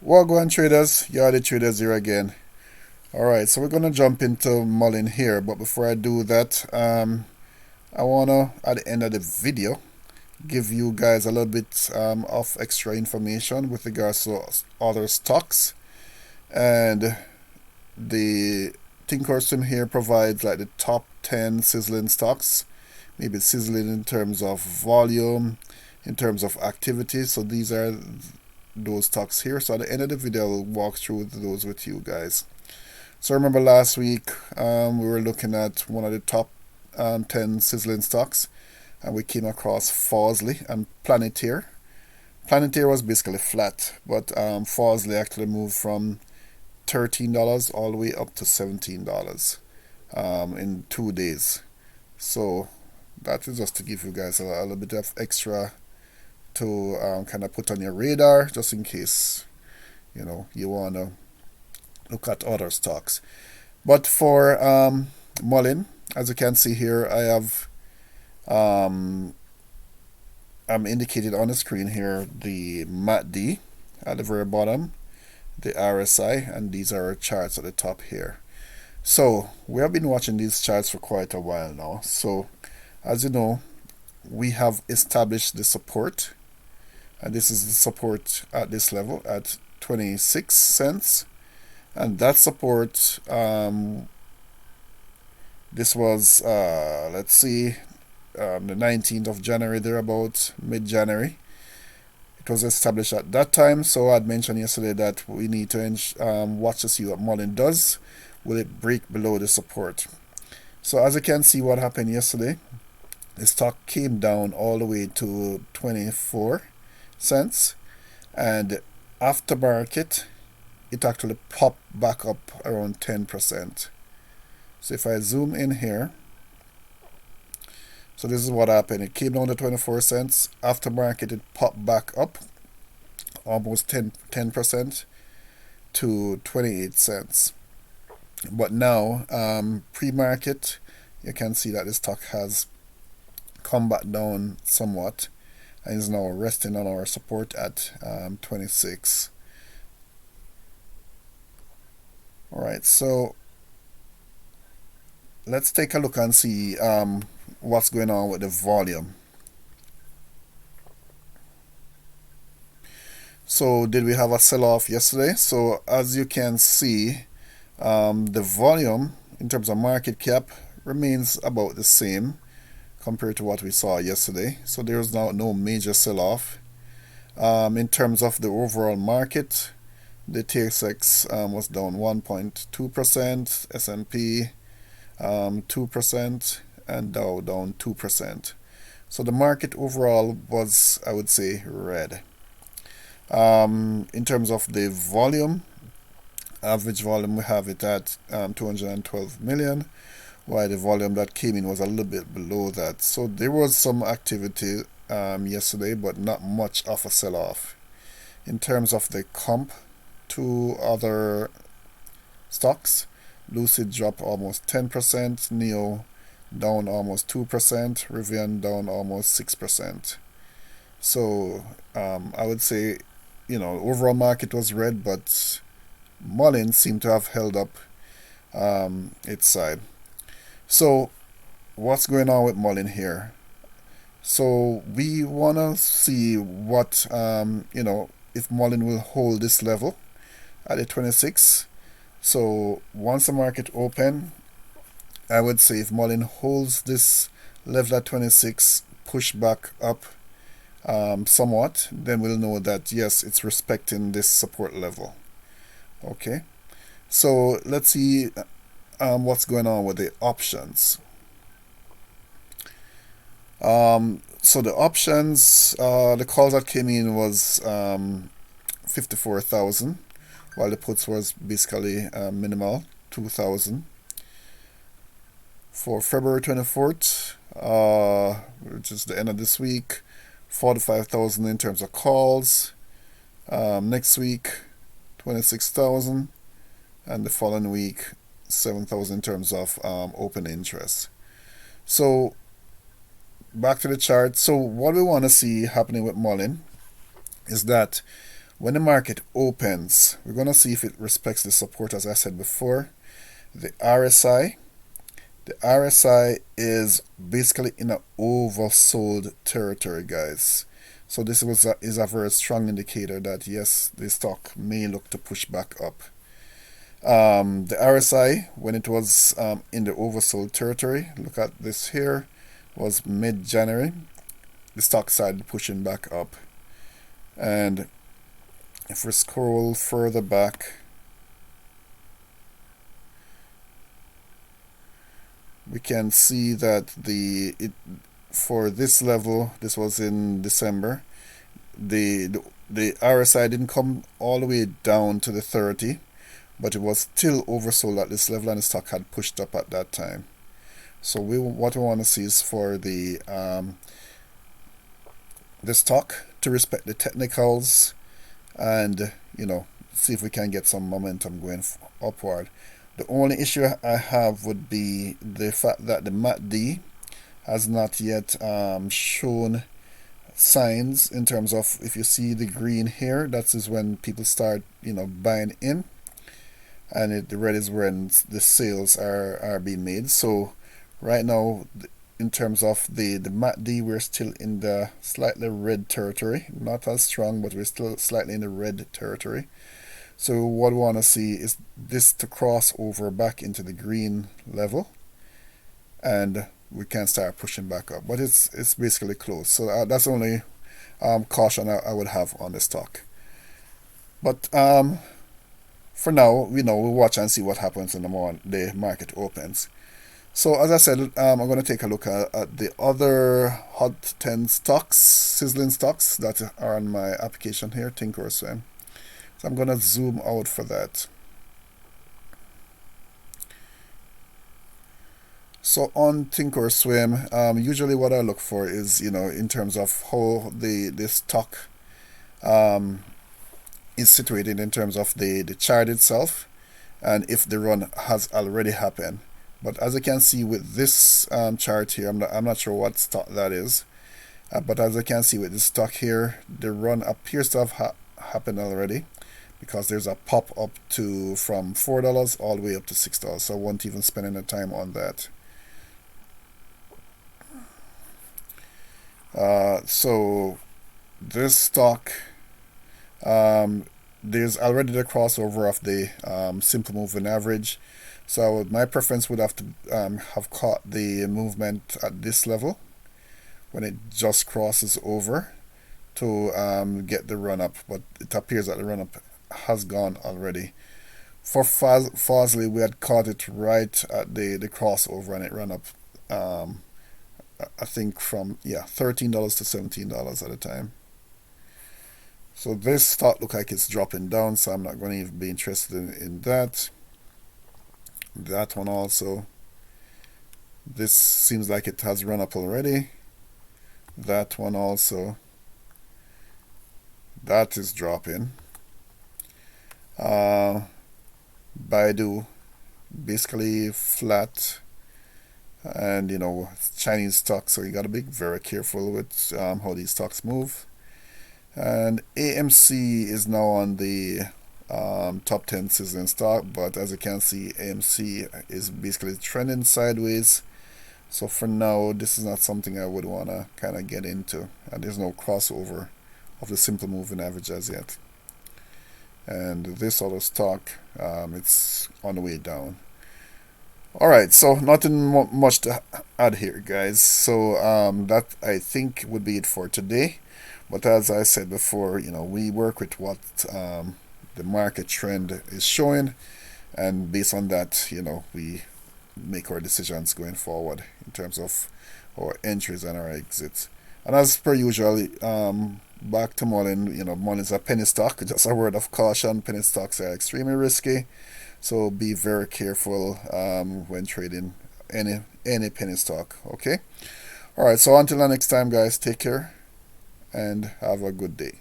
Well, go on traders, you're the traders here again. Alright, so we're gonna jump into Mullen here, but before I do that, I wanna at the end of the video give you guys a little bit of extra information with regards to other stocks. And the Thinkorswim here provides like the top 10 sizzling stocks, maybe sizzling in terms of volume, in terms of activity. So these are those stocks here. So at the end of the video, I'll walk through those with you guys. So remember last week we were looking at one of the top 10 sizzling stocks, and we came across Fausley and Planeteer. Planeteer was basically flat, but Fausley actually moved from $13 all the way up to $17 in 2 days. So that is just to give you guys a little bit of extra to kind of put on your radar, just in case you want to look at other stocks. But for Mullen, as you can see here, I have I'm indicated on the screen here the MACD at the very bottom, the RSI, and these are our charts at the top here. So we have been watching these charts for quite a while now. So as you know, we have established the support, and this is the support at this level at 26 cents. And that support, this was, let's see, the 19th of January, thereabout, mid-January. It was established at that time, so I'd mentioned yesterday that we need to watch to see what Mullen does. Will it break below the support? So as you can see what happened yesterday, the stock came down all the way to 24 cents, and after market, it actually popped back up around 10%. So if I zoom in here, so this is what happened. It came down to 24 cents. After market, it popped back up almost 10% to 28 cents. But now, pre-market, you can see that the stock has come back down somewhat and is now resting on our support at 26. Alright, so let's take a look and see what's going on with the volume. So did we have a sell-off yesterday? So as you can see, the volume in terms of market cap remains about the same compared to what we saw yesterday. So there's now no major sell-off. In terms of the overall market, the TSX was down 1.2%, S&P 2%, and Dow down 2%. So the market overall was, I would say, red. In terms of the volume, average volume, we have it at 212 million, while the volume that came in was a little bit below that. So there was some activity yesterday, but not much of a sell-off. In terms of the comp to other stocks, Lucid dropped almost 10%, Neo down almost 2%, Rivian down almost 6%. So I would say, overall market was red, but Mullen seemed to have held up its side. So what's going on with Mullen here? So we want to see what, if Mullen will hold this level at the 26. So once the market open, I would say if Mullen holds this level at 26, push back up somewhat, then we'll know that yes, it's respecting this support level. Okay, so let's see what's going on with the options. So the options, the calls that came in was 54,000, while the puts was basically minimal, 2,000. For February 24th, which is the end of this week, 45,000 in terms of calls. Next week, 26,000, and the following week, 7,000 in terms of open interest. So back to the chart. So what we want to see happening with Mullen is that When the market opens, we're going to see if it respects the support, as I said before. The RSI. The RSI is basically in an oversold territory, guys. So this is a very strong indicator that yes, the stock may look to push back up. The RSI, when it was in the oversold territory, look at this here, was mid-January. The stock started pushing back up. And if we scroll further back, we can see that for this level, this was in December, the RSI didn't come all the way down to the 30, but it was still oversold at this level, and the stock had pushed up at that time. So what we want to see is for the stock to respect the technicals, and see if we can get some momentum going upward. The only issue I have would be the fact that the MACD has not yet shown signs in terms of, if you see the green here, that is when people start buying in, and the red is when the sales are being made. So right now, in terms of the MACD, we're still in the slightly red territory, not as strong, but we're still slightly in the red territory. So what we want to see is this to cross over back into the green level, and we can start pushing back up. But it's basically close. So that's the only caution I would have on the stock. But for now, we'll watch and see what happens in the market opens. So as I said, I'm going to take a look at the other hot 10 stocks, sizzling stocks that are on my application here, Thinkorswim. So I'm going to zoom out for that. So on Thinkorswim, usually what I look for is, in terms of how the stock is situated in terms of the chart itself, and if the run has already happened. But as you can see with this chart here, I'm not sure what stock that is, but as I can see with this stock here, the run appears to have happened already, because there's a pop up from $4 all the way up to $6. So I won't even spend any time on that. So this stock, there's already the crossover of the simple moving average. So my preference would have to have caught the movement at this level when it just crosses over to get the run up, but it appears that the run up has gone already. For Fosli, we had caught it right at the crossover, and it ran up I think from $13 to $17 at a time. So this stock look like it's dropping down, so I'm not going to even be interested in that. That one also, this seems like it has run up already. That one also, that is dropping. Baidu, basically flat, and Chinese stocks, so you got to be very careful with how these stocks move. And AMC is now on the top 10 sizzling stock, but as you can see, AMC is basically trending sideways. So for now, this is not something I would want to kind of get into, and there's no crossover of the simple moving average as yet. And this other stock, it's on the way down. Alright, so nothing much to add here, guys. So that I think would be it for today. But as I said before, we work with what the market trend is showing, and based on that, we make our decisions going forward in terms of our entries and our exits. And as per usual, back to Muln, Muln is a penny stock. Just a word of caution: penny stocks are extremely risky, so be very careful when trading any penny stock. Okay. All right. So until the next time, guys, take care and have a good day.